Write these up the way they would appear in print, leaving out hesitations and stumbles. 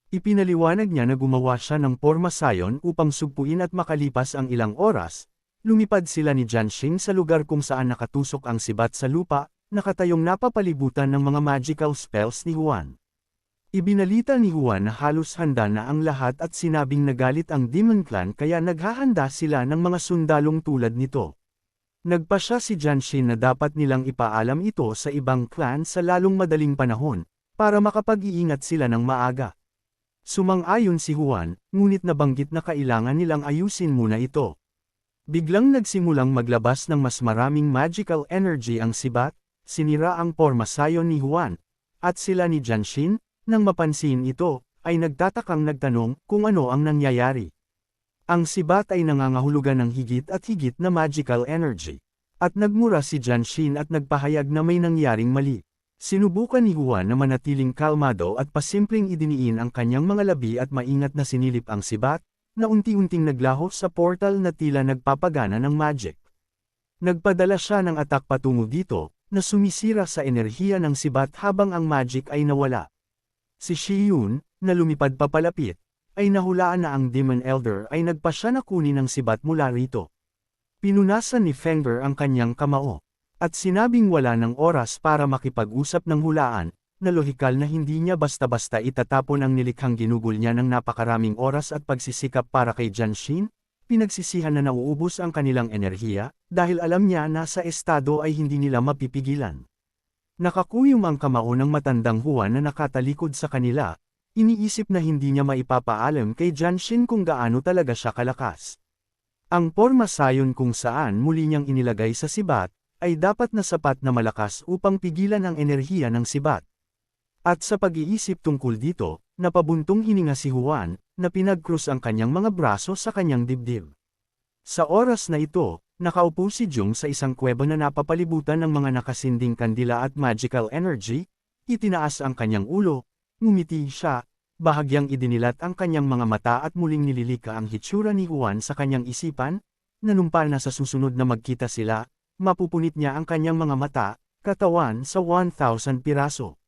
Ipinaliwanag niya na gumawa siya ng porma sayon upang sugpuin at makalipas ang ilang oras, lumipad sila ni Jianxing sa lugar kung saan nakatusok ang sibat sa lupa, nakatayong napapalibutan ng mga magical spells ni Juan. Ibinalita ni Juan na halos handa na ang lahat at sinabing nagalit ang Demon Clan kaya naghahanda sila ng mga sundalong tulad nito. Nagpasya si Jianxin na dapat nilang ipaalam ito sa ibang clan sa lalong madaling panahon, para makapag-iingat sila ng maaga. Sumang-ayon si Juan, ngunit nabanggit na kailangan nilang ayusin muna ito. Biglang nagsimulang maglabas ng mas maraming magical energy ang sibat, sinira ang porma sayon ni Juan, at sila ni Jianxin, nang mapansin ito, ay nagtatakang nagtanong kung ano ang nangyayari. Ang sibat ay nangangahulugan ng higit at higit na magical energy. At nagmura si Jianxin at nagpahayag na may nangyaring mali. Sinubukan ni Juan na manatiling kalmado at pasimpleng idiniin ang kanyang mga labi at maingat na sinilip ang sibat, na unti-unting naglaho sa portal na tila nagpapagana ng magic. Nagpadala siya ng atak patungo dito, na sumisira sa enerhiya ng sibat habang ang magic ay nawala. Si Shiyun, na lumipad papalapit, ay nahulaan na ang Demon Elder ay nagpasya na kunin ang sibat mula rito. Pinunasan ni Fengber ang kanyang kamao, at sinabing wala ng oras para makipag-usap ng hulaan, na lohikal na hindi niya basta-basta itatapon ang nilikhang ginugol niya ng napakaraming oras at pagsisikap para kay Jianxin, pinagsisihan na nauubos ang kanilang enerhiya, dahil alam niya na sa estado ay hindi nila mapipigilan. Nakakuyom ang kamao ng matandang Juan na nakatalikod sa kanila, iniisip na hindi niya maipapaalam kay Jianxin kung gaano talaga siya kalakas. Ang porma sayon kung saan muli niyang inilagay sa sibat, ay dapat na sapat na malakas upang pigilan ang enerhiya ng sibat. At sa pag-iisip tungkol dito, napabuntong hininga si Juan, na pinagkrus ang kanyang mga braso sa kanyang dibdib. Sa oras na ito, nakaupo si Jung sa isang kuweba na napapalibutan ng mga nakasinding kandila at magical energy, itinaas ang kanyang ulo, ngumiti siya, bahagyang idinilat ang kanyang mga mata at muling nililika ang hitsura ni Juan sa kanyang isipan, nanumpal na sa susunod na magkita sila, mapupunit niya ang kanyang mga mata, katawan sa 1,000 piraso.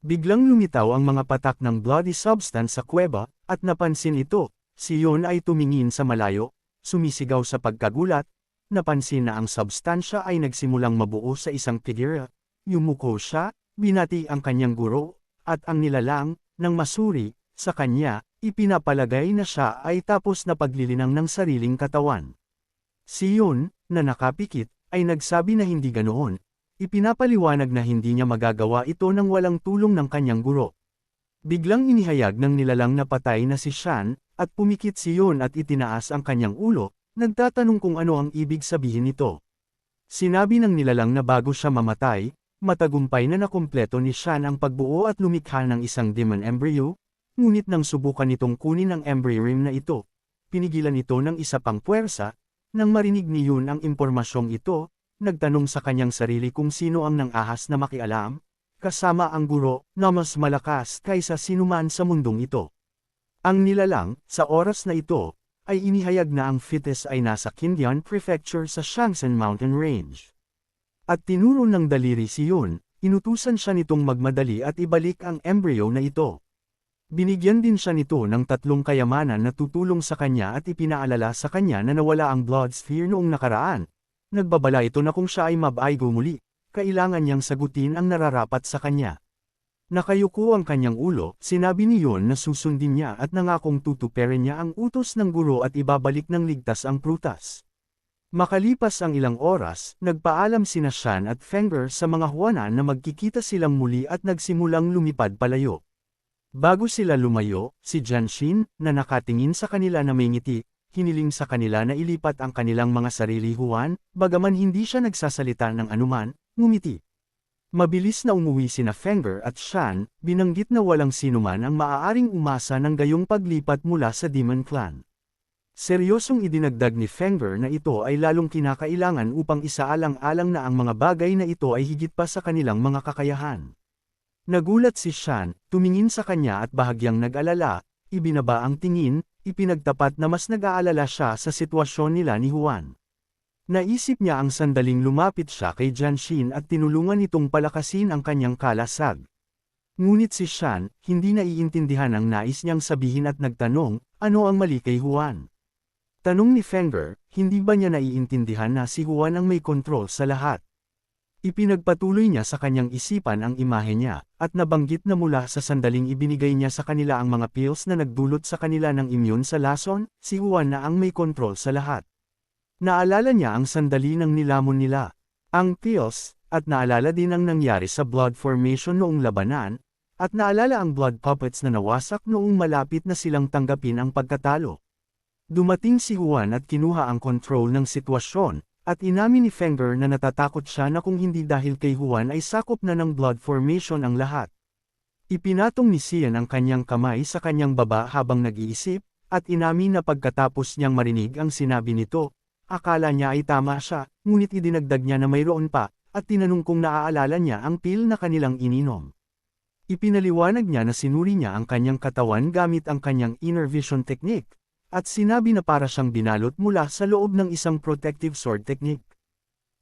Biglang lumitaw ang mga patak ng bloody substance sa kuweba, at napansin ito, si Yon ay tumingin sa malayo, sumisigaw sa pagkagulat, napansin na ang substansya ay nagsimulang mabuo sa isang figura, yumuko siya, binati ang kanyang guro, at ang nilalang, ng masuri, sa kanya, ipinapalagay na siya ay tapos na paglilinang ng sariling katawan. Si Yon, na nakapikit, ay nagsabi na hindi ganoon, ipinapaliwanag na hindi niya magagawa ito nang walang tulong ng kanyang guro. Biglang inihayag ng nilalang na patay na si Shan, at pumikit si Yon at itinaas ang kanyang ulo, nagtatanong kung ano ang ibig sabihin nito. Sinabi ng nilalang na bago siya mamatay, matagumpay na nakumpleto ni Shan ang pagbuo at lumikha ng isang demon embryo, ngunit nang subukan nitong kunin ang embryome na ito, pinigilan ito ng isa pang puwersa, nang marinig ni Yun ang impormasyong ito, nagtanong sa kanyang sarili kung sino ang nang-ahas na makialam, kasama ang guro, na mas malakas kaysa sinuman sa mundong ito. Ang nilalang, sa oras na ito, ay inihayag na ang fetus ay nasa Qindian Prefecture sa Shangsan Mountain Range. At tinuro ng daliri si Yun, inutusan siya nitong magmadali at ibalik ang embryo na ito. Binigyan din siya nito ng 3 kayamanan na tutulong sa kanya at ipinaalala sa kanya na nawala ang blood sphere noong nakaraan. Nagbabala ito na kung siya ay mabaigo muli, kailangan niyang sagutin ang nararapat sa kanya. Nakayuko ang kanyang ulo, sinabi ni Yon na susundin niya at nangakong tutuperin niya ang utos ng guro at ibabalik ng ligtas ang prutas. Makalipas ang ilang oras, nagpaalam sina Shan at Fengber sa mga Huanan na magkikita silang muli at nagsimulang lumipad palayo. Bago sila lumayo, si Jianxin, na nakatingin sa kanila na may ngiti, hiniling sa kanila na ilipat ang kanilang mga sarili Huan, bagaman hindi siya nagsasalita ng anuman, ngumiti. Mabilis na umuwi sina Fengber at Shan, binanggit na walang sinuman ang maaaring umasa ng gayong paglipat mula sa Demon Clan. Seryosong idinagdag ni Fengber na ito ay lalong kinakailangan upang isaalang-alang na ang mga bagay na ito ay higit pa sa kanilang mga kakayahan. Nagulat si Shan, tumingin sa kanya at bahagyang nag-alala, ibinaba ang tingin, ipinagtapat na mas nag-aalala siya sa sitwasyon nila ni Juan. Naisip niya ang sandaling lumapit siya kay Jianxin at tinulungan itong palakasin ang kanyang kalasag. Ngunit si Shan, hindi naiintindihan ang nais niyang sabihin at nagtanong, ano ang mali kay Juan? Tanong ni Fengger, hindi ba niya naiintindihan na si Juan ang may kontrol sa lahat? Ipinagpatuloy niya sa kanyang isipan ang imahe niya, at nabanggit na mula sa sandaling ibinigay niya sa kanila ang mga pills na nagdulot sa kanila ng immune sa lason, si Juan na ang may kontrol sa lahat. Naalala niya ang sandali ng nilamon nila, ang pills, at naalala din ang nangyari sa blood formation noong labanan, at naalala ang blood puppets na nawasak noong malapit na silang tanggapin ang pagkatalo. Dumating si Juan at kinuha ang kontrol ng sitwasyon, at inamin ni Fengger na natatakot siya na kung hindi dahil kay Juan ay sakop na ng blood formation ang lahat. Ipinatong ni Xian ang kanyang kamay sa kanyang baba habang nag-iisip, at inamin na pagkatapos niyang marinig ang sinabi nito, akala niya ay tama siya, ngunit idinagdag niya na mayroon pa, at tinanong kung naaalala niya ang pill na kanilang ininom. Ipinaliwanag niya na sinuri niya ang kanyang katawan gamit ang kanyang inner vision technique, at sinabi na para siyang binalot mula sa loob ng isang protective sword technique.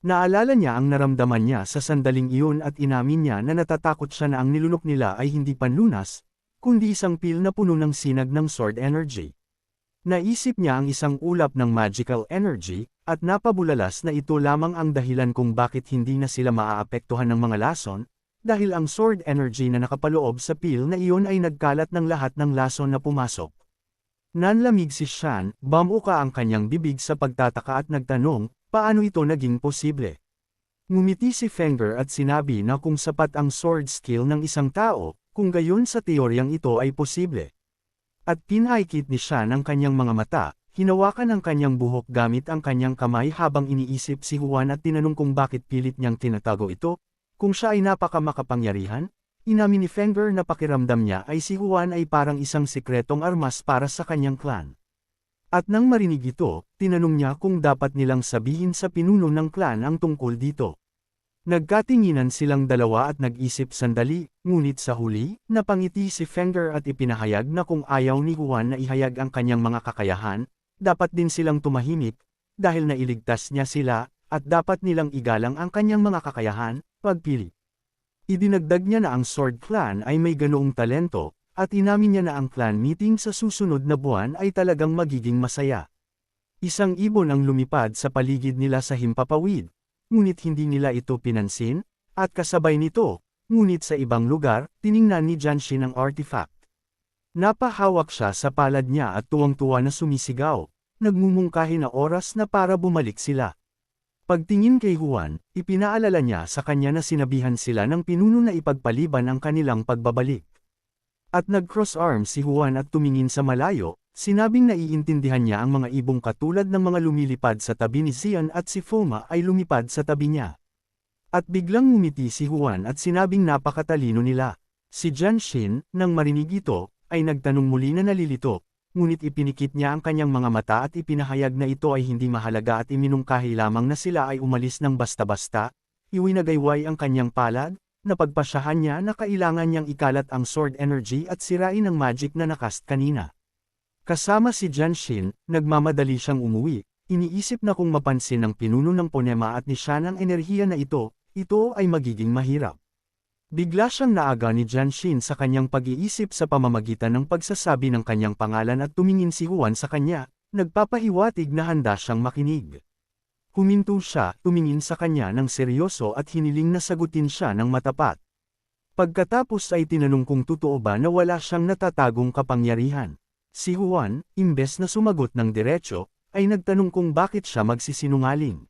Naalala niya ang naramdaman niya sa sandaling iyon at inamin niya na natatakot siya na ang nilunok nila ay hindi panlunas, kundi isang pill na puno ng sinag ng sword energy. Naisip niya ang isang ulap ng magical energy, at napabulalas na ito lamang ang dahilan kung bakit hindi na sila maaapektuhan ng mga lason, dahil ang sword energy na nakapaloob sa pill na iyon ay nagkalat ng lahat ng lason na pumasok. Nanlamig si Shan, bumuka ang kanyang bibig sa pagtataka at nagtanong, paano ito naging posible? Ngumiti si Fengger at sinabi na kung sapat ang sword skill ng isang tao, kung gayon sa teoryang ito ay posible. At pinaikit ni Shan ang kanyang mga mata, hinawakan ang kanyang buhok gamit ang kanyang kamay habang iniisip si Juan at tinanong kung bakit pilit niyang tinatago ito, kung siya ay napakamakapangyarihan. Inamin ni Fengger na pakiramdam niya ay si Juan ay parang isang sikretong armas para sa kanyang clan. At nang marinig ito, tinanong niya kung dapat nilang sabihin sa pinuno ng clan ang tungkol dito. Nagkatinginan silang dalawa at nag-isip sandali, ngunit sa huli, napangiti si Fengger at ipinahayag na kung ayaw ni Juan na ihayag ang kanyang mga kakayahan, dapat din silang tumahimik, dahil nailigtas niya sila, at dapat nilang igalang ang kanyang mga kakayahan, pagpili. Idinagdag niya na ang Sword Clan ay may ganoong talento, at inamin niya na ang clan meeting sa susunod na buwan ay talagang magiging masaya. Isang ibon ang lumipad sa paligid nila sa himpapawid, ngunit hindi nila ito pinansin, at kasabay nito, ngunit sa ibang lugar, tiningnan ni Jianxin ang artifact. Napahawak siya sa palad niya at tuwang-tuwa na sumisigaw, nagmumungkahi na oras na para bumalik sila. Pagtingin kay Juan, ipinaalala niya sa kanya na sinabihan sila ng pinuno na ipagpaliban ang kanilang pagbabalik. At nag-cross arms si Juan at tumingin sa malayo, sinabing naiintindihan niya ang mga ibong katulad ng mga lumilipad sa tabi ni Xian at si Foma ay lumipad sa tabi niya. At biglang ngumiti si Juan at sinabing napakatalino nila. Si Jianxin, nang marinig ito, ay nagtanong muli na nalilito. Ngunit ipinikit niya ang kanyang mga mata at ipinahayag na ito ay hindi mahalaga at iminungkahi lamang na sila ay umalis ng basta-basta, iwinagayway ang kanyang palad, napagpasyahan niya na kailangan niyang ikalat ang sword energy at sirain ang magic na nakast kanina. Kasama si Jianxin, nagmamadali siyang umuwi, iniisip na kung mapansin ng pinuno ng Ponema at ni Shan ang enerhiya na ito ay magiging mahirap. Bigla siyang naaga ni Jianxin sa kanyang pag-iisip sa pamamagitan ng pagsasabi ng kanyang pangalan at tumingin si Juan sa kanya, nagpapahiwatig na handa siyang makinig. Huminto siya, tumingin sa kanya ng seryoso at hiniling na sagutin siya ng matapat. Pagkatapos ay tinanong kung totoo ba na wala siyang natatagong kapangyarihan. Si Juan, imbes na sumagot ng diretso, ay nagtanong kung bakit siya magsisinungaling.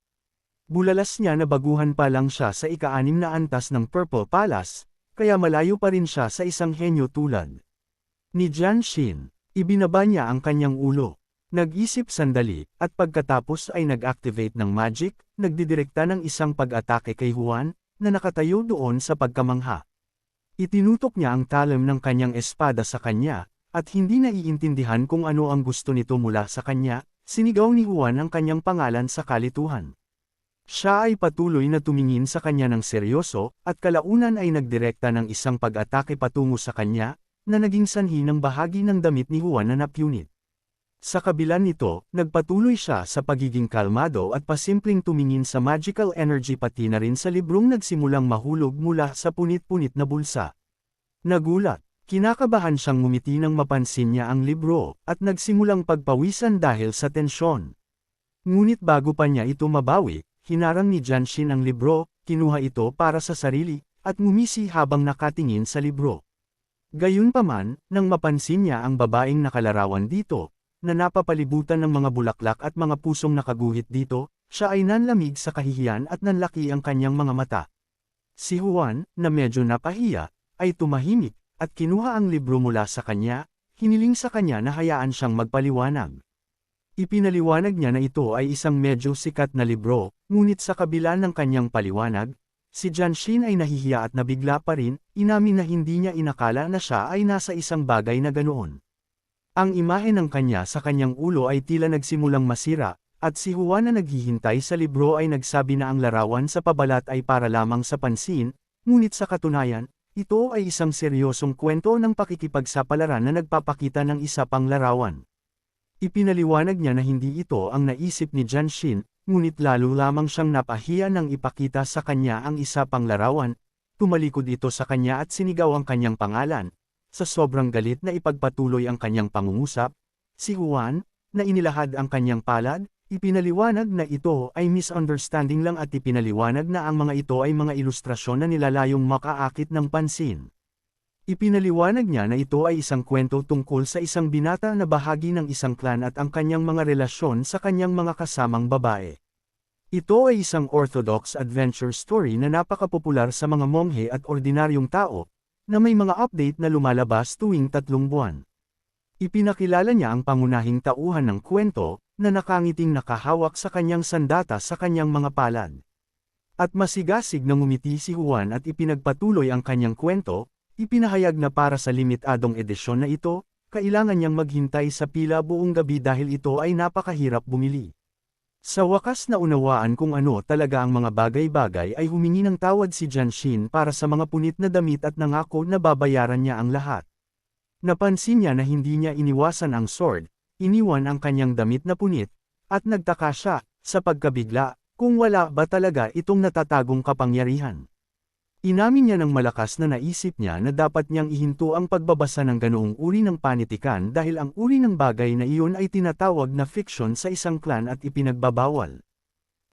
Bulalas niya na baguhan pa lang siya sa ika-6 na antas ng Purple Palace, kaya malayo pa rin siya sa isang henyo tulad ni Jianxin. Ibinaba niya ang kanyang ulo. Nag-isip sandali, at pagkatapos ay nag-activate ng magic, nagdidirekta ng isang pag-atake kay Juan, na nakatayo doon sa pagkamangha. Itinutok niya ang talim ng kanyang espada sa kanya, at hindi naiintindihan kung ano ang gusto nito mula sa kanya, sinigaw ni Juan ang kanyang pangalan sa kalituhan. Siya ay patuloy na tumingin sa kanya ng seryoso, at kalaunan ay nagdirekta ng isang pag-atake patungo sa kanya, na naging sanhi ng bahagi ng damit ni Juan na napunit. Sa kabila nito, nagpatuloy siya sa pagiging kalmado at pasimpleng tumingin sa magical energy pati na rin sa librong nagsimulang mahulog mula sa punit-punit na bulsa. Nagulat, kinakabahan siyang ngumiti nang mapansin niya ang libro, at nagsimulang pagpawisan dahil sa tensyon. Ngunit bago pa niya ito mabawi, hinarang ni Janshin ang libro, kinuha ito para sa sarili, at ngumisi habang nakatingin sa libro. Gayunpaman, nang mapansin niya ang babaeng nakalarawan dito, na napapalibutan ng mga bulaklak at mga pusong nakaguhit dito, siya ay nanlamig sa kahihiyan at nanlaki ang kanyang mga mata. Si Juan, na medyo napahiya, ay tumahimik, at kinuha ang libro mula sa kanya, hiniling sa kanya na hayaan siyang magpaliwanag. Ipinaliwanag niya na ito ay isang medyo sikat na libro, ngunit sa kabila ng kanyang paliwanag, si Janshin ay nahihiya at nabigla pa rin, inamin na hindi niya inakala na siya ay nasa isang bagay na ganoon. Ang imahe ng kanya sa kanyang ulo ay tila nagsimulang masira, at si Juan na naghihintay sa libro ay nagsabi na ang larawan sa pabalat ay para lamang sa pansin, ngunit sa katunayan, ito ay isang seryosong kwento ng pakikipagsapalaran na nagpapakita ng isa pang larawan. Ipinaliwanag niya na hindi ito ang naisip ni Janshin, ngunit lalo lamang siyang napahiya nang ipakita sa kanya ang isa pang larawan, tumalikod ito sa kanya at sinigaw ang kanyang pangalan. Sa sobrang galit na ipagpatuloy ang kanyang pangungusap, si Juan, na inilahad ang kanyang palad, ipinaliwanag na ito ay misunderstanding lang at ipinaliwanag na ang mga ito ay mga ilustrasyon na nilalayong makaakit ng pansin. Ipinaliwanag niya na ito ay isang kwento tungkol sa isang binata na bahagi ng isang clan at ang kanyang mga relasyon sa kanyang mga kasamang babae. Ito ay isang orthodox adventure story na napakapopular sa mga monghe at ordinaryong tao, na may mga update na lumalabas tuwing 3 buwan. Ipinakilala niya ang pangunahing tauhan ng kwento, na nakangiting nakahawak sa kanyang sandata sa kanyang mga palad. At masigasig na ngumiti si Juan at ipinagpatuloy ang kanyang kwento, ipinahayag na para sa limitadong edisyon na ito, kailangan niyang maghintay sa pila buong gabi dahil ito ay napakahirap bumili. Sa wakas na unawaan kung ano talaga ang mga bagay-bagay ay humingi ng tawad si Janshin para sa mga punit na damit at nangako na babayaran niya ang lahat. Napansin niya na hindi niya iniwasan ang sword, iniwan ang kanyang damit na punit, at nagtaka siya, sa pagkabigla, kung wala ba talaga itong natatagong kapangyarihan. Inamin niya ng malakas na naisip niya na dapat niyang ihinto ang pagbabasa ng ganoong uri ng panitikan dahil ang uri ng bagay na iyon ay tinatawag na fiction sa isang clan at ipinagbabawal.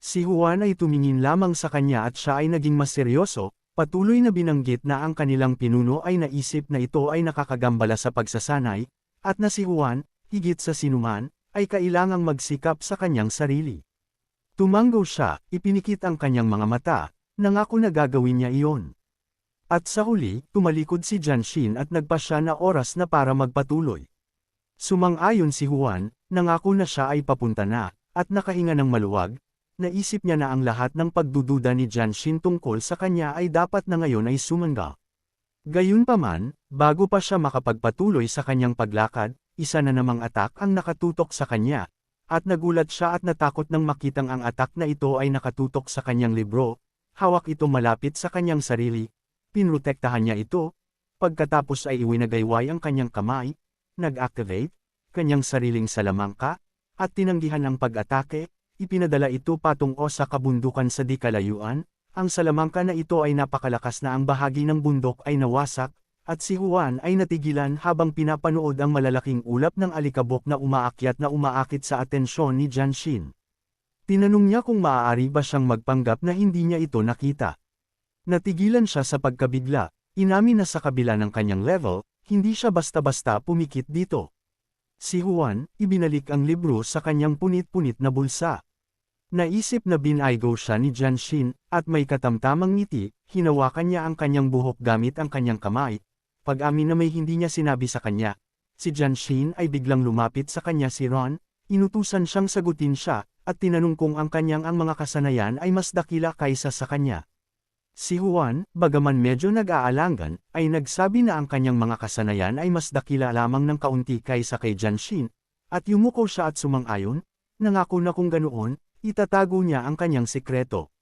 Si Juan ay tumingin lamang sa kanya at siya ay naging mas seryoso, patuloy na binanggit na ang kanilang pinuno ay naisip na ito ay nakakagambala sa pagsasanay, at na si Juan, higit sa sinuman, ay kailangang magsikap sa kanyang sarili. Tumanggo siya, ipinikit ang kanyang mga mata, nangako na gagawin niya iyon. At sa huli, tumalikod si Janshin at nagpasya na oras na para magpatuloy. Sumang-ayon si Juan, nangako na siya ay papunta na, at nakahinga ng maluwag, naisip niya na ang lahat ng pagdududa ni Janshin tungkol sa kanya ay dapat na ngayon ay sumangga. Gayunpaman, bago pa siya makapagpatuloy sa kanyang paglakad, isa na namang atak ang nakatutok sa kanya, at nagulat siya at natakot nang makitang ang atak na ito ay nakatutok sa kanyang libro. Hawak ito malapit sa kanyang sarili, pinrotektahan niya ito, pagkatapos ay iwinagayway ang kanyang kamay, nag-activate, kanyang sariling salamangka, at tinanggihan ang pag-atake, ipinadala ito patungo sa kabundukan sa di kalayuan, ang salamangka na ito ay napakalakas na ang bahagi ng bundok ay nawasak, at si Juan ay natigilan habang pinapanood ang malalaking ulap ng alikabok na umaakit sa atensyon ni Janshin. Tinanong niya kung maaari ba siyang magpanggap na hindi niya ito nakita. Natigilan siya sa pagkabigla, inamin na sa kabila ng kanyang level, hindi siya basta-basta pumikit dito. Si Juan, ibinalik ang libro sa kanyang punit-punit na bulsa. Naisip na binaygo siya ni Janshin, at may katamtamang ngiti, hinawakan niya ang kanyang buhok gamit ang kanyang kamay. Pag-amin na may hindi niya sinabi sa kanya, si Janshin ay biglang lumapit sa kanya si Ron, inutusan siyang sagutin siya, at tinanong kung ang kanyang mga kasanayan ay mas dakila kaysa sa kanya. Si Juan, bagaman medyo nag-aalangan, ay nagsabi na ang kanyang mga kasanayan ay mas dakila lamang ng kaunti kaysa kay Janshin, at yumuko siya at sumang-ayon, nangako na kung ganoon, itatago niya ang kanyang sikreto.